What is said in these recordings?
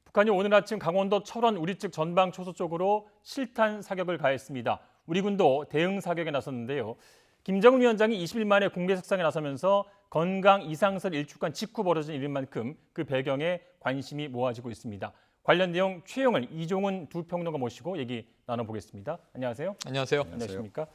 북한이 오늘 아침 강원도 철원 우리측 전방 초소 쪽으로 실탄 사격을 가했습니다. 우리 군도 대응 사격에 나섰는데요. 김정은 위원장이 20일 만에 국내 석상에 나서면서 건강 이상설 일주간 직후 벌어진 일인 만큼 그 배경에 관심이 모아지고 있습니다. 관련 내용 최영을 이종훈 두 평론가 모시고 얘기 나눠보겠습니다. 안녕하세요. 안녕하세요. 안녕하십니까.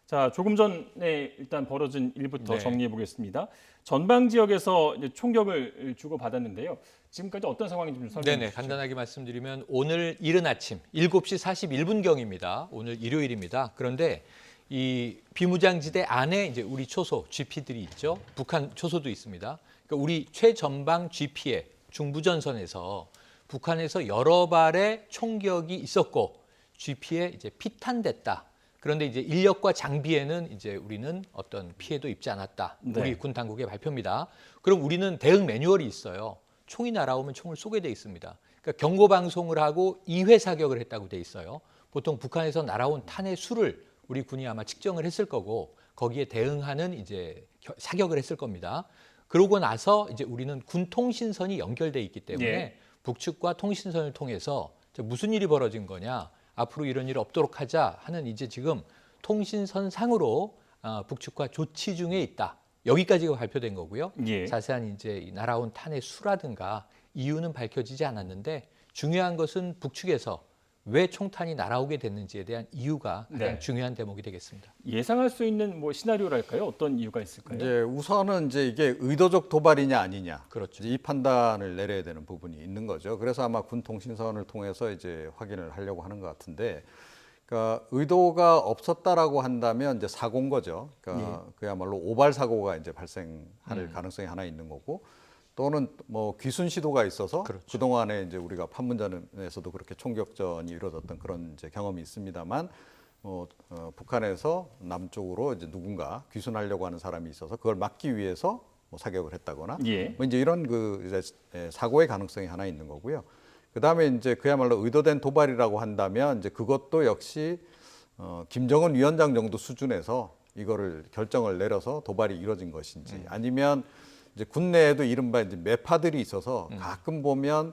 자, 조금 전에 일단 벌어진 일부터 네. 정리해 보겠습니다. 전방 지역에서 이제 총격을 주고받았는데요. 지금까지 어떤 상황인지 좀 설명해 네네, 주시죠. 간단하게 말씀드리면 오늘 이른 아침 7시 41분경입니다. 오늘 일요일입니다. 그런데 이 비무장지대 안에 이제 우리 초소 GP들이 있죠. 북한 초소도 있습니다. 그러니까 우리 최전방 GP의 중부전선에서 북한에서 여러 발의 총격이 있었고 GP에 이제 피탄됐다. 그런데 이제 인력과 장비에는 이제 우리는 어떤 피해도 입지 않았다. 네. 우리 군 당국의 발표입니다. 그럼 우리는 대응 매뉴얼이 있어요. 총이 날아오면 총을 쏘게 돼 있습니다. 그러니까 경고 방송을 하고 2회 사격을 했다고 돼 있어요. 보통 북한에서 날아온 탄의 수를 우리 군이 아마 측정을 했을 거고 거기에 대응하는 이제 사격을 했을 겁니다. 그러고 나서 이제 우리는 군 통신선이 연결돼 있기 때문에 예. 북측과 통신선을 통해서 무슨 일이 벌어진 거냐, 앞으로 이런 일이 없도록 하자 하는 이제 지금 통신선 상으로 북측과 조치 중에 있다. 여기까지가 발표된 거고요. 예. 자세한 이제 날아온 탄의 수라든가 이유는 밝혀지지 않았는데 중요한 것은 북측에서 왜 총탄이 날아오게 됐는지에 대한 이유가 가장 네. 중요한 대목이 되겠습니다. 예상할 수 있는 뭐 시나리오랄까요? 어떤 이유가 있을까요? 이제 우선은 이제 이게 의도적 도발이냐 아니냐, 그렇죠. 이제 이 판단을 내려야 되는 부분이 있는 거죠. 그래서 아마 군 통신선을 통해서 이제 확인을 하려고 하는 것 같은데, 그러니까 의도가 없었다라고 한다면 이제 사고인 거죠. 그러니까 그야말로 오발 사고가 이제 발생할 가능성이 하나 있는 거고, 또는 뭐 귀순 시도가 있어서 그렇죠. 그동안에 이제 우리가 판문점에서도 그렇게 총격전이 이루어졌던 그런 이제 경험이 있습니다만. 북한에서 남쪽으로 이제 누군가 귀순하려고 하는 사람이 있어서 그걸 막기 위해서 뭐 사격을 했다거나 예. 뭐 이제 이런 그 이제 사고의 가능성이 하나 있는 거고요. 그 다음에 이제 그야말로 의도된 도발이라고 한다면 이제 그것도 역시 김정은 위원장 정도 수준에서 이거를 결정을 내려서 도발이 이루어진 것인지 아니면 이제 국내에도 이른바 이제 매파들이 있어서 가끔 보면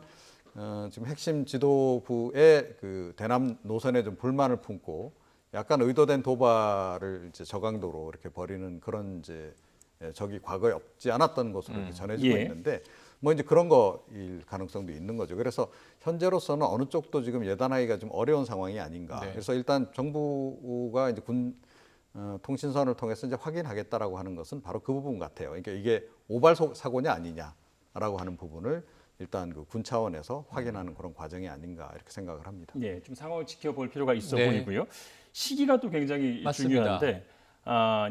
지금 핵심 지도부의 그 대남 노선에 좀 불만을 품고 약간 의도된 도발을 이제 저강도로 이렇게 벌이는 그런 이제 적이 과거에 없지 않았던 것으로 이렇게 전해지고 예. 있는데 뭐 이제 그런 거일 가능성도 있는 거죠. 그래서 현재로서는 어느 쪽도 지금 예단하기가 좀 어려운 상황이 아닌가. 네. 그래서 일단 정부가 이제 군 통신선을 통해서 이제 확인하겠다라고 하는 것은 바로 그 부분 같아요. 그러니까 이게 오발 사고냐 아니냐라고 하는 부분을 일단 그 군 차원에서 확인하는 그런 과정이 아닌가 이렇게 생각을 합니다. 예, 좀 상황을 지켜볼 필요가 있어 네. 보이고요. 시기가 또 굉장히 맞습니다. 중요한데,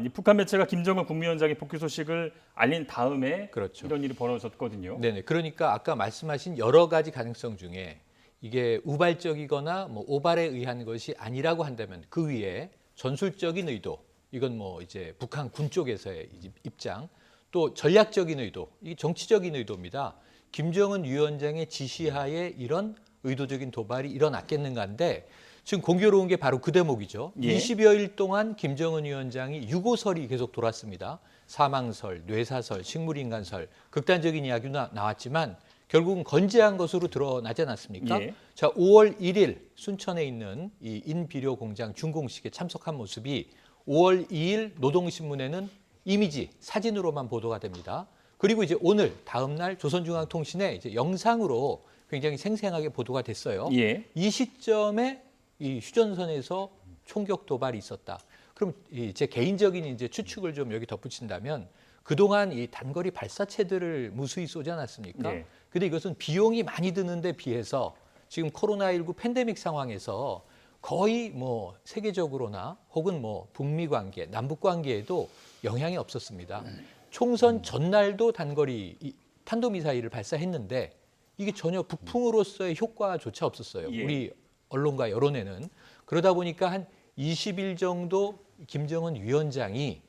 이 북한 매체가 김정은 국무위원장의 복귀 소식을 알린 다음에 그렇죠. 이런 일이 벌어졌거든요. 네네. 그러니까 아까 말씀하신 여러 가지 가능성 중에 이게 우발적이거나 뭐 오발에 의한 것이 아니라고 한다면 그 위에 전술적인 의도, 이건 뭐 이제 북한 군 쪽에서의 입장, 또 전략적인 의도, 이게 정치적인 의도입니다. 김정은 위원장의 지시하에 이런 의도적인 도발이 일어났겠는가인데 지금 공교로운 게 바로 그 대목이죠. 예. 20여일 동안 김정은 위원장이 유고설이 계속 돌았습니다. 사망설, 뇌사설, 식물인간설, 극단적인 이야기도 나왔지만 결국은 건재한 것으로 드러나지 않았습니까? 예. 자, 5월 1일 순천에 있는 이 인비료 공장 준공식에 참석한 모습이 5월 2일 노동신문에는 이미지, 사진으로만 보도가 됩니다. 그리고 이제 오늘 다음 날 조선중앙통신에 이제 영상으로 굉장히 생생하게 보도가 됐어요. 예. 이 시점에 이 휴전선에서 총격 도발이 있었다. 그럼 제 개인적인 이제 추측을 좀 여기 덧붙인다면 그동안 이 단거리 발사체들을 무수히 쏘지 않았습니까? 네. 근데 이것은 비용이 많이 드는데 비해서 지금 코로나19 팬데믹 상황에서 거의 뭐 세계적으로나 혹은 뭐 북미 관계, 남북 관계에도 영향이 없었습니다. 총선 전날도 단거리 탄도미사일을 발사했는데 이게 전혀 북풍으로서의 효과조차 없었어요. 예. 우리 언론과 여론에는. 그러다 보니까 한 20일 정도 김정은 위원장이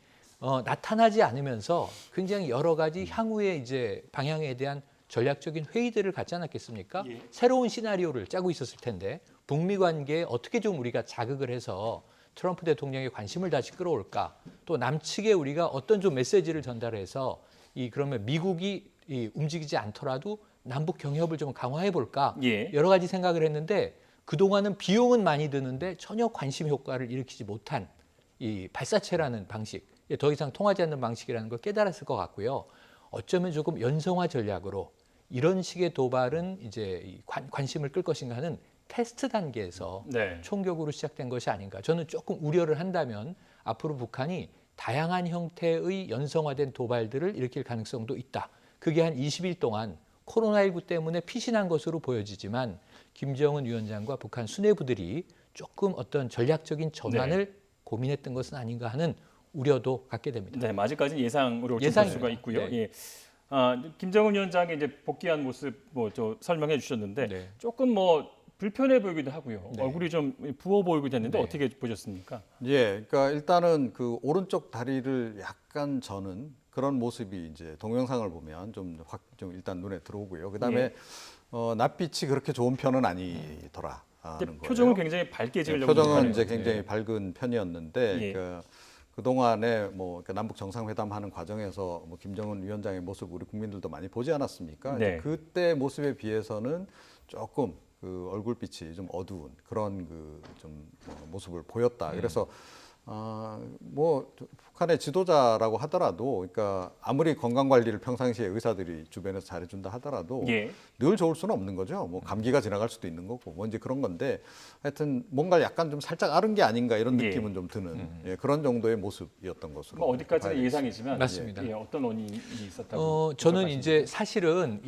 나타나지 않으면서 굉장히 여러 가지 향후의 이제 방향에 대한 전략적인 회의들을 갖지 않았겠습니까? 예. 새로운 시나리오를 짜고 있었을 텐데 북미 관계에 어떻게 좀 우리가 자극을 해서 트럼프 대통령의 관심을 다시 끌어올까? 또 남측에 우리가 어떤 좀 메시지를 전달해서 그러면 미국이 움직이지 않더라도 남북 경협을 좀 강화해 볼까 예. 여러 가지 생각을 했는데 그동안은 비용은 많이 드는데 전혀 관심 효과를 일으키지 못한 이 발사체라는 방식, 더 이상 통하지 않는 방식이라는 걸 깨달았을 것 같고요. 어쩌면 조금 연성화 전략으로 이런 식의 도발은 이제 이 관심을 끌 것인가 하는 테스트 단계에서 네. 총격으로 시작된 것이 아닌가. 저는 조금 우려를 한다면 앞으로 북한이 다양한 형태의 연성화된 도발들을 일으킬 가능성도 있다. 그게 한 20일 동안 코로나19 때문에 피신한 것으로 보여지지만 김정은 위원장과 북한 수뇌부들이 조금 어떤 전략적인 전환을 고민했던 것은 아닌가 하는 우려도 갖게 됩니다. 네, 아직까지는 예상으로 볼 예상입니다. 수가 있고요. 네. 예. 김정은 위원장이 이제 복귀한 모습 저 설명해 주셨는데 네. 조금 불편해 보이기도 하고요. 네. 얼굴이 좀 부어 보이기도 했는데 네. 어떻게 보셨습니까? 예, 그러니까 일단은 그 오른쪽 다리를 약간 저는 그런 모습이 이제 동영상을 보면 좀 일단 눈에 들어오고요. 그다음에 예. 낯빛이 그렇게 좋은 편은 아니더라. 이제 하는 거예요. 표정을 굉장히 밝게 지으려고 표정은 하는 이제 거예요. 굉장히 밝은 편이었는데 예. 그 동안에 그러니까 남북 정상회담 하는 과정에서 김정은 위원장의 모습 우리 국민들도 많이 보지 않았습니까? 네. 그때 모습에 비해서는 조금 그 얼굴빛이 좀 어두운 그런 좀 모습을 보였다. 그래서 북한의 지도자라고 하더라도, 그러니까 아무리 건강 관리를 평상시에 의사들이 주변에서 잘해준다 하더라도 예. 늘 좋을 수는 없는 거죠. 감기가 지나갈 수도 있는 거고, 이제 그런 건데, 하여튼 뭔가 약간 좀 살짝 앓은 게 아닌가 이런 예. 느낌은 좀 드는 그런 정도의 모습이었던 것으로. 어디까지는 봐야 예상이지만 맞습니다. 예, 어떤 원인이 있었다고? 저는 생각하십니까? 이제 사실은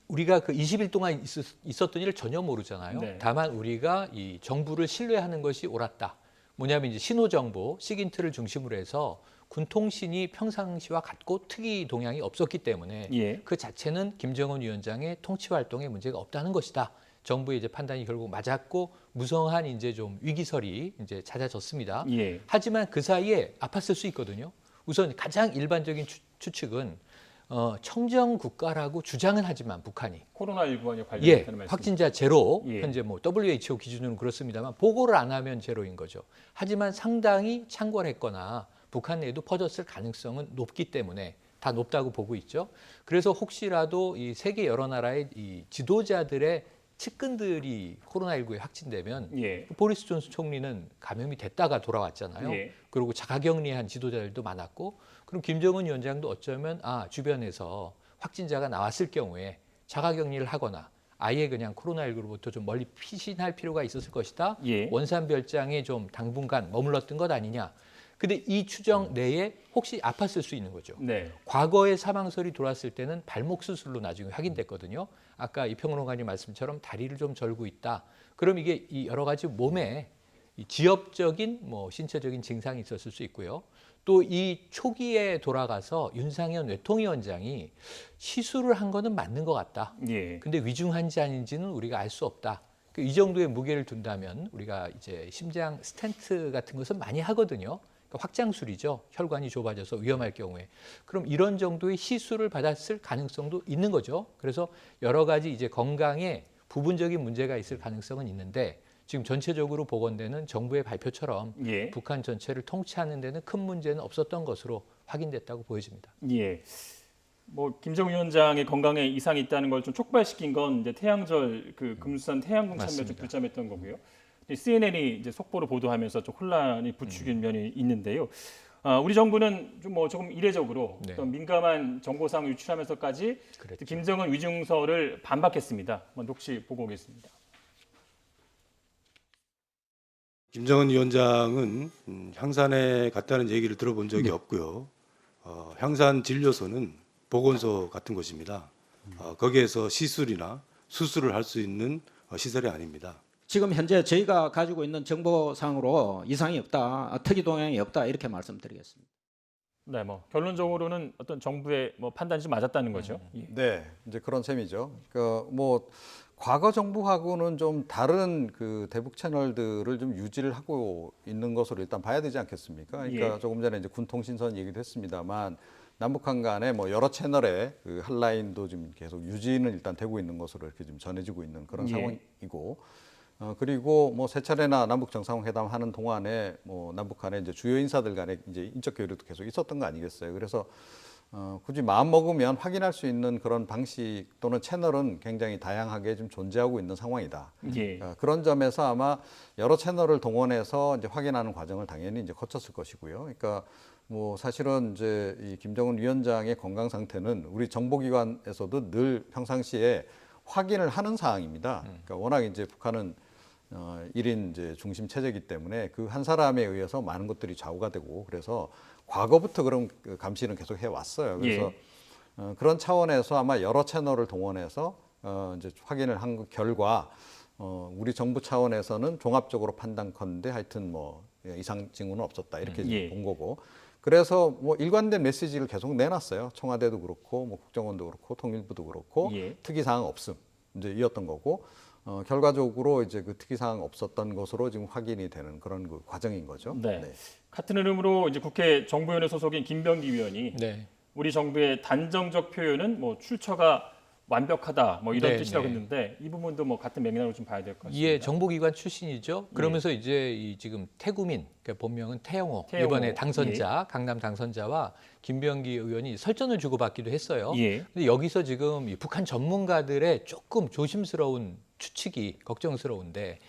우리가 그 20일 동안 있었던 일을 전혀 모르잖아요. 네. 다만 우리가 이 정부를 신뢰하는 것이 옳았다. 뭐냐면 이제 신호 정보, 시긴트를 중심으로 해서 군 통신이 평상시와 같고 특이 동향이 없었기 때문에 예. 그 자체는 김정은 위원장의 통치 활동에 문제가 없다는 것이다. 정부의 이제 판단이 결국 맞았고 무성한 이제 좀 위기설이 이제 찾아졌습니다. 예. 하지만 그 사이에 아팠을 수 있거든요. 우선 가장 일반적인 추측은 청정 국가라고 주장은 하지만 북한이 코로나19와 관련됐다는 예, 말씀. 확진자 제로 예. 현재 WHO 기준으로는 그렇습니다만 보고를 안 하면 제로인 거죠. 하지만 상당히 창궐했거나 북한 내에도 퍼졌을 가능성은 높기 때문에 다 높다고 보고 있죠. 그래서 혹시라도 이 세계 여러 나라의 이 지도자들의 측근들이 코로나19에 확진되면 예. 보리스 존슨 총리는 감염이 됐다가 돌아왔잖아요. 예. 그리고 자가격리한 지도자들도 많았고, 그럼 김정은 위원장도 어쩌면 주변에서 확진자가 나왔을 경우에 자가격리를 하거나 아예 그냥 코로나19로부터 좀 멀리 피신할 필요가 있었을 것이다. 예. 원산별장에 좀 당분간 머물렀던 것 아니냐. 근데 이 추정 내에 혹시 아팠을 수 있는 거죠. 네. 과거에 사망설이 돌았을 때는 발목 수술로 나중에 확인됐거든요. 아까 이 평론가님 말씀처럼 다리를 좀 절고 있다. 그럼 이게 이 여러 가지 몸에 이 지엽적인 신체적인 증상이 있었을 수 있고요. 또 이 초기에 돌아가서 윤상현 외통위원장이 시술을 한 거는 맞는 것 같다. 예. 근데 위중한지 아닌지는 우리가 알 수 없다. 이 정도의 무게를 둔다면 우리가 이제 심장 스텐트 같은 것은 많이 하거든요. 확장술이죠. 혈관이 좁아져서 위험할 경우에. 그럼 이런 정도의 시술을 받았을 가능성도 있는 거죠. 그래서 여러 가지 이제 건강에 부분적인 문제가 있을 가능성은 있는데 지금 전체적으로 보건대는 정부의 발표처럼 예. 북한 전체를 통치하는 데는 큰 문제는 없었던 것으로 확인됐다고 보여집니다. 예. 김정은 위원장의 건강에 이상이 있다는 걸 좀 촉발시킨 건 이제 태양절 금수산 태양궁 참여 좀 맞습니다. 불참했던 거고요. CNN이 이제 속보로 보도하면서 좀 혼란이 부추긴 면이 있는데요. 우리 정부는 조금 이례적으로 네. 어떤 민감한 정보상을 유출하면서까지 그랬죠. 김정은 위중설을 반박했습니다. 혹시 보고 오겠습니다. 김정은 위원장은 향산에 갔다는 얘기를 들어본 적이 없고요. 향산 진료소는 보건소 같은 곳입니다. 거기에서 시술이나 수술을 할 수 있는 시설이 아닙니다. 지금 현재 저희가 가지고 있는 정보상으로 이상이 없다, 특이 동향이 없다 이렇게 말씀드리겠습니다. 네, 결론적으로는 어떤 정부의 판단이 좀 맞았다는 거죠. 예. 네, 이제 그런 셈이죠. 과거 정부하고는 좀 다른 대북 채널들을 좀 유지를 하고 있는 것으로 일단 봐야 되지 않겠습니까? 그러니까 예. 조금 전에 이제 군통신선 얘기도 했습니다만 남북한 간에 여러 채널의 한라인도 지금 계속 유지는 일단 되고 있는 것으로 이렇게 좀 전해지고 있는 그런 예. 상황이고, 그리고 세 차례나 남북 정상회담 하는 동안에 남북 간에 이제 주요 인사들 간에 이제 인적 교류도 계속 있었던 거 아니겠어요? 그래서 굳이 마음 먹으면 확인할 수 있는 그런 방식 또는 채널은 굉장히 다양하게 좀 존재하고 있는 상황이다. 예. 그런 점에서 아마 여러 채널을 동원해서 이제 확인하는 과정을 당연히 이제 거쳤을 것이고요. 그러니까 뭐 사실은 이제 이 김정은 위원장의 건강 상태는 우리 정보기관에서도 늘 평상시에 확인을 하는 사항입니다. 그러니까 워낙 이제 북한은 1인 이제 중심 체제이기 때문에 그 한 사람에 의해서 많은 것들이 좌우가 되고 그래서 과거부터 그런 그 감시는 계속 해왔어요. 그래서 그런 차원에서 아마 여러 채널을 동원해서 이제 확인을 한 결과 우리 정부 차원에서는 종합적으로 판단컨대 하여튼 뭐 이상 징후는 없었다 이렇게 예. 본 거고. 그래서 뭐 일관된 메시지를 계속 내놨어요. 청와대도 그렇고 뭐 국정원도 그렇고 통일부도 그렇고 예. 특이사항 없음 이제 이었던 거고. 결과적으로 이제 그 특이사항 없었던 것으로 지금 확인이 되는 그런 그 과정인 거죠. 네. 같은 흐름으로 이제 국회 정보위원회 소속인 김병기 위원이 네. 우리 정부의 단정적 표현은 뭐 출처가 완벽하다 뭐 이런 네, 뜻이라고 네. 했는데 이 부분도 뭐 같은 맥락으로 좀 봐야 될 것 같습니다. 예, 정보기관 출신이죠. 그러면서 이제 이 지금 태구민, 그러니까 본명은 태영호, 이번에 당선자, 강남 당선자와 김병기 의원이 설전을 주고받기도 했어요. 예. 근데 여기서 지금 이 북한 전문가들의 조금 조심스러운 추측이 걱정스러운데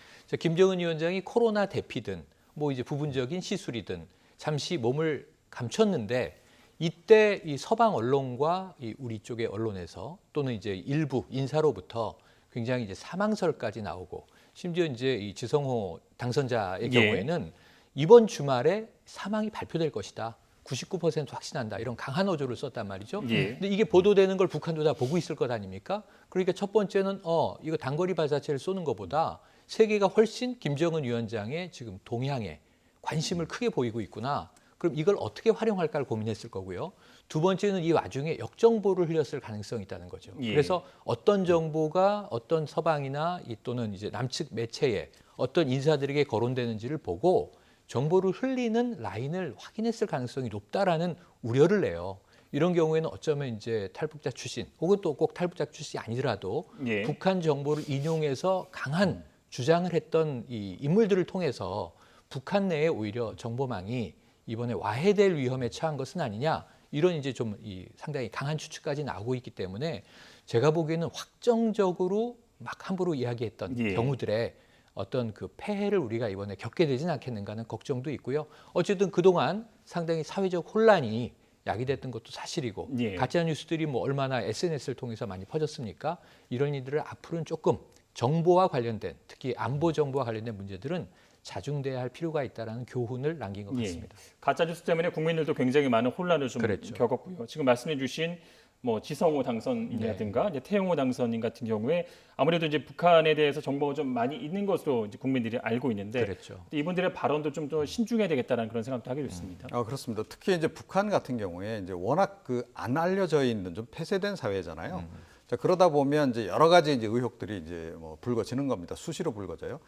김정은 위원장이 코로나 대피든 뭐 이제 부분적인 시술이든 잠시 몸을 감췄는데 이때 이 서방 언론과 이 우리 쪽의 언론에서 또는 이제 일부 인사로부터 굉장히 이제 사망설까지 나오고 심지어 이제 이 지성호 당선자의 경우에는 이번 주말에 사망이 발표될 것이다. 99% 확신한다. 이런 강한 어조를 썼단 말이죠. 근데 이게 보도되는 걸 북한도 다 보고 있을 것 아닙니까? 그러니까 첫 번째는 이거 단거리 발사체를 쏘는 것보다 세계가 훨씬 김정은 위원장의 지금 동향에 관심을 크게 보이고 있구나. 그럼 이걸 어떻게 활용할까를 고민했을 거고요. 두 번째는 이 와중에 역정보를 흘렸을 가능성이 있다는 거죠. 그래서 어떤 정보가 어떤 서방이나 또는 이제 남측 매체에 어떤 인사들에게 거론되는지를 보고 정보를 흘리는 라인을 확인했을 가능성이 높다라는 우려를 내요. 이런 경우에는 어쩌면 이제 탈북자 출신 혹은 또 꼭 탈북자 출신이 아니더라도 북한 정보를 인용해서 강한 주장을 했던 이 인물들을 통해서 북한 내에 오히려 정보망이 이번에 와해될 위험에 처한 것은 아니냐 이런 이제 좀 상당히 강한 추측까지 나오고 있기 때문에 제가 보기에는 확정적으로 막 함부로 이야기했던 경우들의 어떤 그 폐해를 우리가 이번에 겪게 되진 않겠는가 하는 걱정도 있고요. 어쨌든 그동안 상당히 사회적 혼란이 야기됐던 것도 사실이고 가짜 뉴스들이 뭐 얼마나 SNS를 통해서 많이 퍼졌습니까? 이런 일들을 앞으로는 조금 정보와 관련된 특히 안보 정보와 관련된 문제들은 자중돼야 할 필요가 있다는 교훈을 남긴 것 같습니다. 가짜 뉴스 때문에 국민들도 굉장히 많은 혼란을 좀 겪었고요. 지금 말씀해 주신 뭐 지성호 당선인이라든가 이제 태영호 당선인 같은 경우에 아무래도 이제 북한에 대해서 정보가 좀 많이 있는 것으로 이제 국민들이 알고 있는데 이분들의 발언도 좀 더 신중해야 되겠다라는 그런 생각도 하게 됐습니다. 그렇습니다. 특히 이제 북한 같은 경우에 이제 워낙 그 안 알려져 있는 좀 폐쇄된 사회잖아요. 자, 그러다 보면 이제 여러 가지 이제 의혹들이 이제 뭐 불거지는 겁니다. 수시로 불거져요.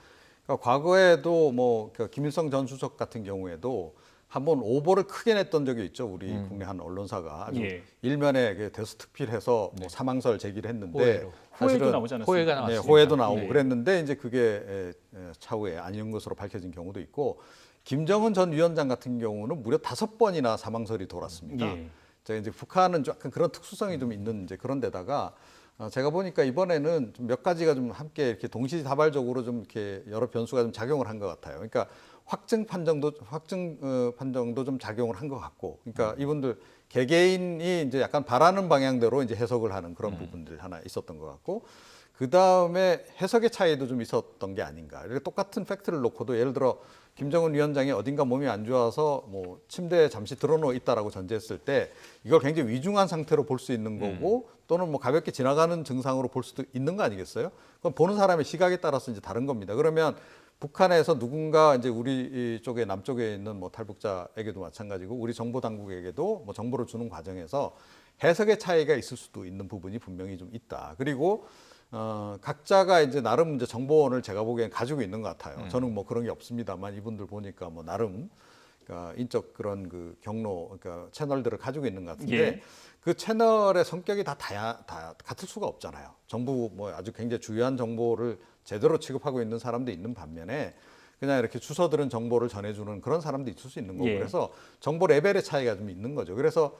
그러니까 과거에도 뭐 김일성 전 수석 같은 경우에도 한번 오보를 크게 냈던 적이 있죠. 우리 국내 한 언론사가 아주 일면에 대수특필해서 뭐 사망설 제기를 했는데 호해도 나오지 않았습니까? 호해가 나왔습니다. 호해도 나오고 그랬는데 이제 그게 차후에 아닌 것으로 밝혀진 경우도 있고 김정은 전 위원장 같은 경우는 무려 5번이나 사망설이 돌았습니다. 제가 이제 북한은 약간 그런 특수성이 좀 있는 이제 그런 데다가 제가 보니까 이번에는 좀 몇 가지가 좀 함께 이렇게 동시다발적으로 좀 이렇게 여러 변수가 좀 작용을 한 것 같아요. 그러니까 확증 판정도 좀 작용을 한 것 같고, 그러니까 이분들 개개인이 이제 약간 바라는 방향대로 이제 해석을 하는 그런 부분들 하나 있었던 것 같고, 그 다음에 해석의 차이도 좀 있었던 게 아닌가. 이렇게 똑같은 팩트를 놓고도 예를 들어 김정은 위원장이 어딘가 몸이 안 좋아서 뭐 침대에 잠시 드러누워 있다라고 전제했을 때 이걸 굉장히 위중한 상태로 볼 수 있는 거고 또는 뭐 가볍게 지나가는 증상으로 볼 수도 있는 거 아니겠어요? 그럼 보는 사람의 시각에 따라서 이제 다른 겁니다. 그러면 북한에서 누군가 이제 우리 쪽에 남쪽에 있는 뭐 탈북자에게도 마찬가지고 우리 정보 당국에게도 뭐 정보를 주는 과정에서 해석의 차이가 있을 수도 있는 부분이 분명히 좀 있다. 그리고 각자가 이제 나름 이제 정보원을 제가 보기엔 가지고 있는 것 같아요. 저는 뭐 그런 게 없습니다만 이분들 보니까 뭐 나름 그러니까 인적 그런 그 경로, 그러니까 채널들을 가지고 있는 것 같은데 그 채널의 성격이 다 같을 수가 없잖아요. 정부 뭐 아주 굉장히 중요한 정보를 제대로 취급하고 있는 사람도 있는 반면에 그냥 이렇게 주워들은 정보를 전해주는 그런 사람도 있을 수 있는 거고 그래서 정보 레벨의 차이가 좀 있는 거죠. 그래서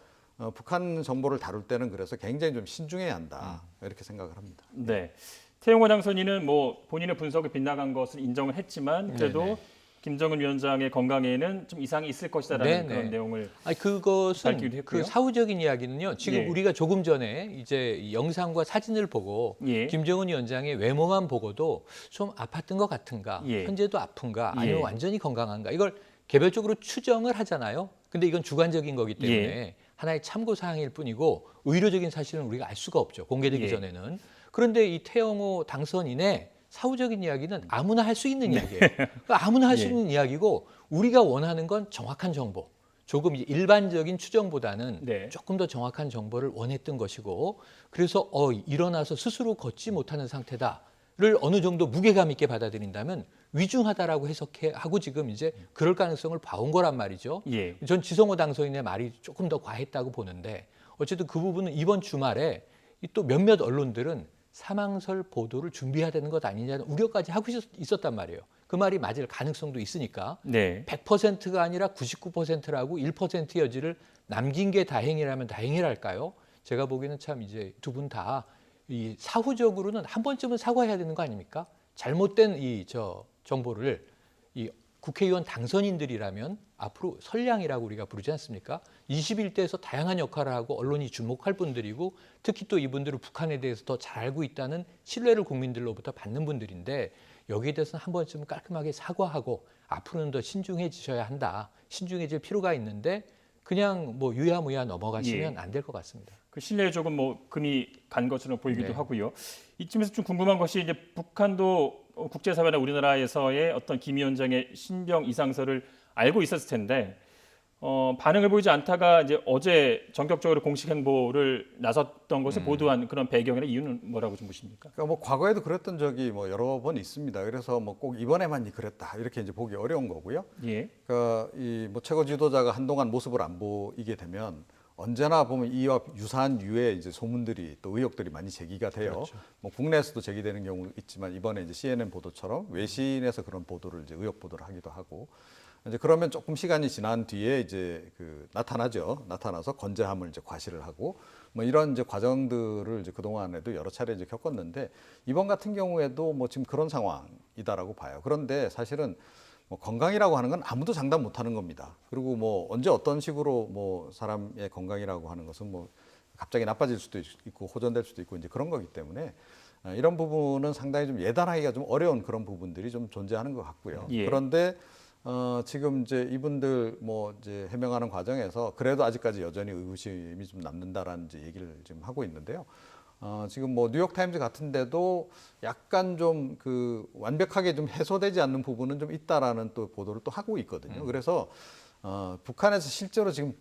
북한 정보를 다룰 때는 그래서 굉장히 좀 신중해야 한다 이렇게 생각을 합니다. 네. 태영호 당선인은 뭐 본인의 분석을 빗나간 것을 인정을 했지만 그래도 네네. 김정은 위원장의 건강에는 좀 이상이 있을 것이다라는 네네. 그런 내용을 아니 그것은 밝히기도 했고요. 그 사후적인 이야기는요. 지금 예. 우리가 조금 전에 이제 이 영상과 사진을 보고 예. 김정은 위원장의 외모만 보고도 좀 아팠던 것 같은가, 예. 현재도 아픈가, 아니면 예. 완전히 건강한가 이걸 개별적으로 추정을 하잖아요. 근데 이건 주관적인 거기 때문에 예. 하나의 참고 사항일 뿐이고 의료적인 사실은 우리가 알 수가 없죠. 공개되기 예. 전에는. 그런데 이 태영호 당선인의 사후적인 이야기는 아무나 할 수 있는 이야기예요. 그러니까 아무나 할 수 예. 있는 이야기고 우리가 원하는 건 정확한 정보. 조금 이제 일반적인 추정보다는 네. 조금 더 정확한 정보를 원했던 것이고 그래서 일어나서 스스로 걷지 못하는 상태다를 어느 정도 무게감 있게 받아들인다면 위중하다라고 해석하고 지금 이제 그럴 가능성을 봐온 거란 말이죠. 예. 전 지성호 당선인의 말이 조금 더 과했다고 보는데 어쨌든 그 부분은 이번 주말에 또 몇몇 언론들은 사망설 보도를 준비해야 되는 것 아니냐는 우려까지 하고 있었단 말이에요. 그 말이 맞을 가능성도 있으니까 네. 100%가 아니라 99%라고 1% 여지를 남긴 게 다행이라면 다행이랄까요? 제가 보기에는 참 이제 두 분 다 이 사후적으로는 한 번쯤은 사과해야 되는 거 아닙니까? 잘못된 이 정보를 이 국회의원 당선인들이라면 앞으로 선량이라고 우리가 부르지 않습니까? 21대에서 다양한 역할을 하고 언론이 주목할 분들이고 특히 또 이분들은 북한에 대해서 더 잘 알고 있다는 신뢰를 국민들로부터 받는 분들인데 여기에 대해서는 한 번쯤은 깔끔하게 사과하고 앞으로는 더 신중해지셔야 한다. 신중해질 필요가 있는데 그냥 뭐 유야무야 넘어가시면 예. 안 될 것 같습니다. 그 신뢰에 조금 뭐 금이 간 것처럼 보이기도 네. 하고요. 이쯤에서 좀 궁금한 것이 이제 북한도 국제사회나 우리나라에서의 어떤 김 위원장의 신병 이상설을 알고 있었을 텐데 반응을 보이지 않다가 이제 어제 전격적으로 공식 행보를 나섰던 것을 보도한 그런 배경이나 이유는 뭐라고 좀 보십니까? 그러니까 뭐 과거에도 그랬던 적이 뭐 여러 번 있습니다. 그래서 뭐 꼭 이번에만 그랬다 이렇게 이제 보기 어려운 거고요. 예. 그러니까 이 뭐 최고 지도자가 한동안 모습을 안 보이게 되면 언제나 보면 이와 유사한 유의 이제 소문들이 또 의혹들이 많이 제기가 돼요. 그렇죠. 뭐 국내에서도 제기되는 경우 있지만 이번에 이제 CNN 보도처럼 외신에서 그런 보도를 이제 의혹 보도를 하기도 하고 이제 그러면 조금 시간이 지난 뒤에 이제 나타나죠. 나타나서 건재함을 이제 과시를 하고 뭐 이런 이제 과정들을 이제 그동안에도 여러 차례 이제 겪었는데 이번 같은 경우에도 뭐 지금 그런 상황이다라고 봐요. 그런데 사실은 뭐 건강이라고 하는 건 아무도 장담 못 하는 겁니다. 그리고 뭐 언제 어떤 식으로 뭐 사람의 건강이라고 하는 것은 뭐 갑자기 나빠질 수도 있고 호전될 수도 있고 이제 그런 거기 때문에 이런 부분은 상당히 좀 예단하기가 좀 어려운 그런 부분들이 좀 존재하는 것 같고요. 예. 그런데 지금 이제 이분들 뭐 이제 해명하는 과정에서 그래도 아직까지 여전히 의구심이 좀 남는다라는 이제 얘기를 지금 하고 있는데요. 지금 뭐 뉴욕타임즈 같은 데도 약간 좀 완벽하게 좀 해소되지 않는 부분은 좀 있다라는 또 보도를 또 하고 있거든요. 그래서 북한에서 실제로 지금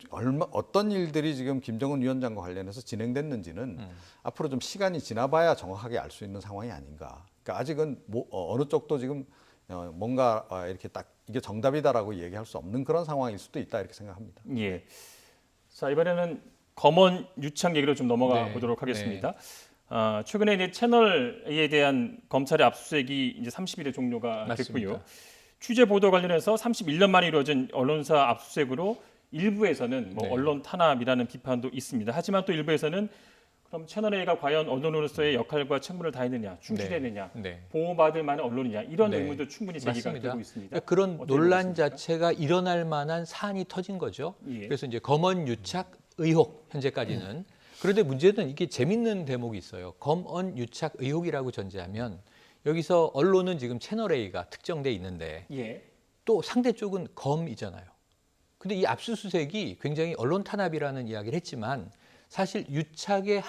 어떤 일들이 지금 김정은 위원장과 관련해서 진행됐는지는 앞으로 좀 시간이 지나봐야 정확하게 알 수 있는 상황이 아닌가. 그러니까 아직은 어느 쪽도 지금 뭔가 이렇게 딱 이게 정답이다라고 얘기할 수 없는 그런 상황일 수도 있다 이렇게 생각합니다. 예. 자, 이번에는 검언 유착 얘기로 좀 넘어가 네, 보도록 하겠습니다. 최근에 이제 채널에 대한 검찰의 압수수색이 이제 30일에 종료가 맞습니다. 됐고요. 취재 보도 관련해서 31년 만에 이루어진 언론사 압수수색으로 일부에서는 뭐 네. 언론 탄압이라는 비판도 있습니다. 하지만 또 일부에서는 그럼 채널A가 과연 언론으로서의 역할과 책무를 다했느냐, 충실했느냐, 네. 보호받을 만한 언론이냐 이런 네. 의문도 충분히 제기가 맞습니다. 되고 있습니다. 그러니까 그런 어떻게 논란 보십니까? 자체가 일어날 만한 사안이 터진 거죠. 예. 그래서 이제 검언 유착 의혹 현재까지는. 그런데 문제는 이게 재밌는 대목이 있어요. 검언 유착 의혹이라고 전제하면 여기서 언론은 지금 채널 A가 특정돼 있는데 예. 또 상대 쪽은 검이잖아요. 근데 이 압수수색이 굉장히 언론 탄압이라는 이야기를 했지만 사실 유착의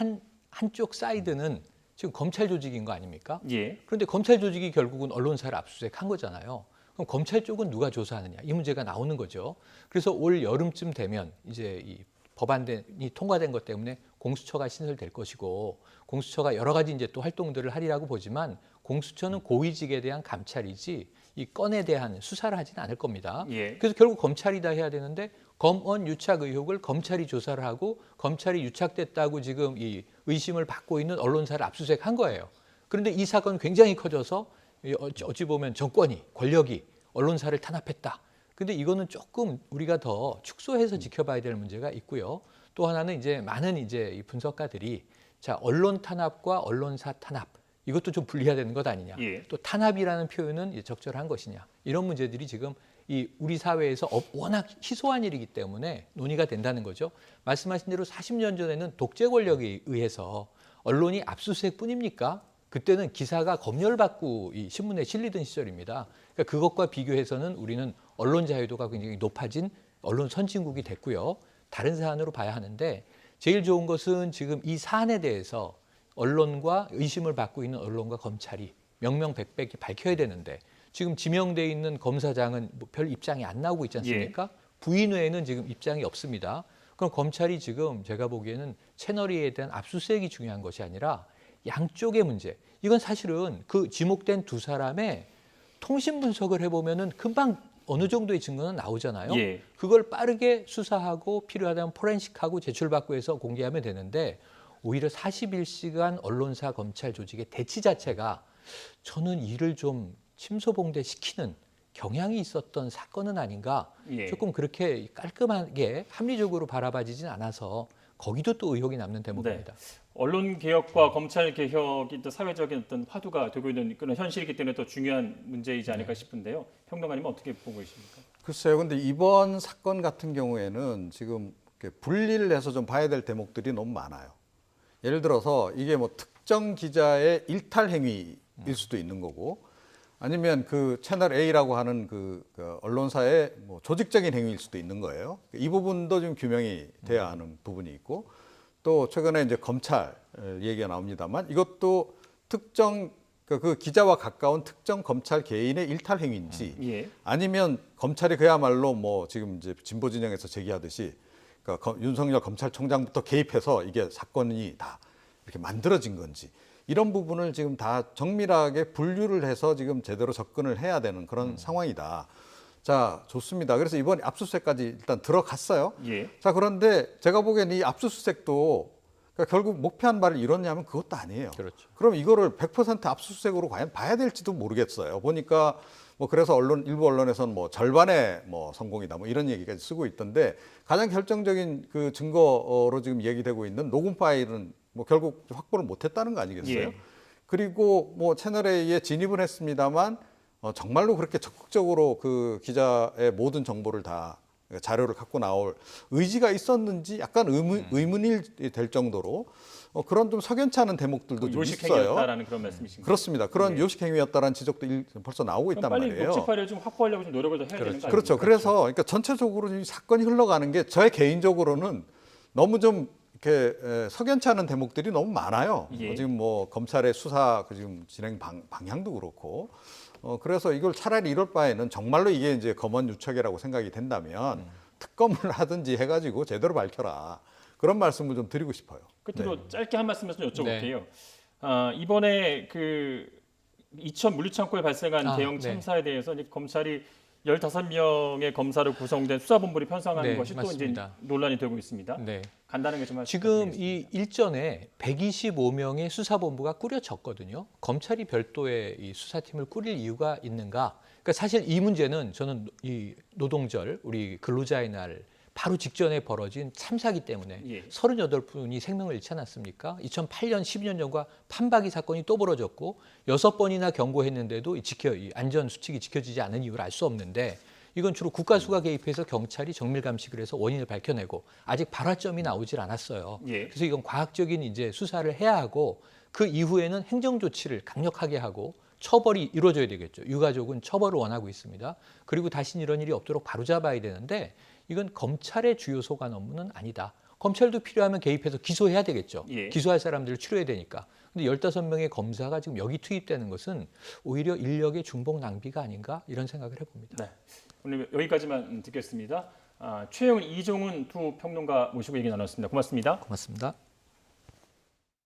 한쪽 사이드는 지금 검찰 조직인 거 아닙니까? 예. 그런데 검찰 조직이 결국은 언론사를 압수수색한 거잖아요. 그럼 검찰 쪽은 누가 조사하느냐 이 문제가 나오는 거죠. 그래서 올 여름쯤 되면 이제 이 법안이 통과된 것 때문에 공수처가 신설될 것이고 공수처가 여러 가지 이제 또 활동들을 하리라고 보지만 공수처는 고위직에 대한 감찰이지 이 건에 대한 수사를 하지는 않을 겁니다. 예. 그래서 결국 검찰이 다 해야 되는데 검언 유착 의혹을 검찰이 조사를 하고 검찰이 유착됐다고 지금 이 의심을 받고 있는 언론사를 압수수색한 거예요. 그런데 이 사건은 굉장히 커져서 어찌 보면 정권이 권력이 언론사를 탄압했다. 근데 이거는 조금 우리가 더 축소해서 지켜봐야 될 문제가 있고요. 또 하나는 이제 많은 이제 이 분석가들이 자, 언론 탄압과 언론사 탄압 이것도 좀 분리해야 되는 것 아니냐. 예. 또 탄압이라는 표현은 이제 적절한 것이냐. 이런 문제들이 지금 이 우리 사회에서 워낙 희소한 일이기 때문에 논의가 된다는 거죠. 말씀하신 대로 40년 전에는 독재 권력에 의해서 언론이 압수수색뿐입니까? 그때는 기사가 검열받고 이 신문에 실리던 시절입니다. 그러니까 그것과 비교해서는 우리는 언론 자유도가 굉장히 높아진 언론 선진국이 됐고요. 다른 사안으로 봐야 하는데 제일 좋은 것은 지금 이 사안에 대해서 언론과 의심을 받고 있는 언론과 검찰이 명명백백히 밝혀야 되는데 지금 지명돼 있는 검사장은 뭐 별 입장이 안 나오고 있지 않습니까? 부인 외에는 지금 입장이 없습니다. 그럼 검찰이 지금 제가 보기에는 채널A에 대한 압수수색이 중요한 것이 아니라 양쪽의 문제. 이건 사실은 그 지목된 두 사람의 통신 분석을 해보면은 금방 어느 정도의 증거는 나오잖아요. 예. 그걸 빠르게 수사하고 필요하다면 포렌식하고 제출받고 해서 공개하면 되는데 오히려 41시간 언론사 검찰 조직의 대치 자체가 저는 이를 좀 침소봉대시키는 경향이 있었던 사건은 아닌가. 예. 조금 그렇게 깔끔하게 합리적으로 바라봐지진 않아서 거기도 또 의혹이 남는 대목입니다. 언론 개혁과 검찰 개혁이 또 사회적인 어떤 화두가 되고 있는 그런 현실이기 때문에 더 중요한 문제이지 않을까 싶은데요. 평론가님은 어떻게 보고 계십니까? 글쎄요. 근데 이번 사건 같은 경우에는 지금 이렇게 분리를 해서 좀 봐야 될 대목들이 너무 많아요. 예를 들어서 이게 뭐 특정 기자의 일탈 행위일 수도 있는 거고 아니면 그 채널 A라고 하는 그 언론사의 뭐 조직적인 행위일 수도 있는 거예요. 이 부분도 좀 규명이 돼야 하는 부분이 있고 또 최근에 이제 검찰 얘기가 나옵니다만 이것도 특정 그 기자와 가까운 특정 검찰 개인의 일탈 행위인지 예. 아니면 검찰이 그야말로 뭐 지금 이제 진보 진영에서 제기하듯이 그러니까 윤석열 검찰총장부터 개입해서 이게 사건이 다 이렇게 만들어진 건지 이런 부분을 지금 다 정밀하게 분류를 해서 지금 제대로 접근을 해야 되는 그런 상황이다. 자, 좋습니다. 그래서 이번 압수수색까지 일단 들어갔어요. 예. 자, 그런데 제가 보기에는 이 압수수색도 그러니까 결국 목표한 바를 이뤘냐면 그것도 아니에요. 그렇죠. 그럼 이거를 100% 압수수색으로 과연 봐야 될지도 모르겠어요. 보니까 뭐 그래서 일부 언론에서는 뭐 절반의 뭐 성공이다 뭐 이런 얘기까지 쓰고 있던데 가장 결정적인 그 증거로 지금 얘기되고 있는 녹음 파일은 뭐 결국 확보를 못했다는 거 아니겠어요? 예. 그리고 뭐 채널A에 진입을 했습니다만 정말로 그렇게 적극적으로 그 기자의 모든 정보를 다 자료를 갖고 나올 의지가 있었는지 약간 의문이 될 정도로 그런 좀 석연치 않은 대목들도 좀 있어요. 요식행위였다라는 그런 말씀이신가요? 그렇습니다. 그런 예. 요식행위였다라는 지적도 벌써 나오고 있단 빨리 말이에요. 녹취 파일을 좀 확보하려고 좀 노력을 더 해야 되는 거 아닙니까? 그렇죠. 그래서 그러니까 전체적으로 이 사건이 흘러가는 게 저의 개인적으로는 너무 좀 이렇게 석연치 않은 대목들이 너무 많아요. 예. 지금 뭐 검찰의 수사 지금 진행 방향도 그렇고 그래서 이걸 차라리 이럴 바에는 정말로 이게 이제 검언 유착이라고 생각이 된다면 특검을 하든지 해가지고 제대로 밝혀라 그런 말씀을 좀 드리고 싶어요. 끝으로 짧게 한 말씀만 좀 여쭤볼게요. 네. 이번에 그 이천 물류창고에 발생한 대형 네. 참사에 대해서 이제 검찰이 15명의 검사로 구성된 수사본부를 편성하는 네, 것이 맞습니다. 또 이제 논란이 되고 있습니다. 네. 간단하게 좀 지금 부탁드리겠습니다. 이 일전에 125명의 수사본부가 꾸려졌거든요. 검찰이 별도의 이 수사팀을 꾸릴 이유가 있는가? 그러니까 사실 이 문제는 저는 이 노동절, 우리 근로자의 날 바로 직전에 벌어진 참사기 때문에 예. 38분이 생명을 잃지 않았습니까? 2008년, 12년 전과 판박이 사건이 또 벌어졌고 6번이나 경고했는데도 이 안전 수칙이 지켜지지 않은 이유를 알 수 없는데 이건 주로 국가수가 개입해서 경찰이 정밀 감식을 해서 원인을 밝혀내고 아직 발화점이 나오질 않았어요. 예. 그래서 이건 과학적인 이제 수사를 해야 하고 그 이후에는 행정 조치를 강력하게 하고 처벌이 이루어져야 되겠죠. 유가족은 처벌을 원하고 있습니다. 그리고 다시는 이런 일이 없도록 바로잡아야 되는데 이건 검찰의 주요 소관 업무는 아니다. 검찰도 필요하면 개입해서 기소해야 되겠죠. 예. 기소할 사람들을 치료해야 되니까. 근데 15명의 검사가 지금 여기 투입되는 것은 오히려 인력의 중복 낭비가 아닌가 이런 생각을 해봅니다. 네. 오늘 여기까지만 듣겠습니다. 최영은, 이종훈 두 평론가 모시고 얘기 나눴습니다. 고맙습니다. 고맙습니다.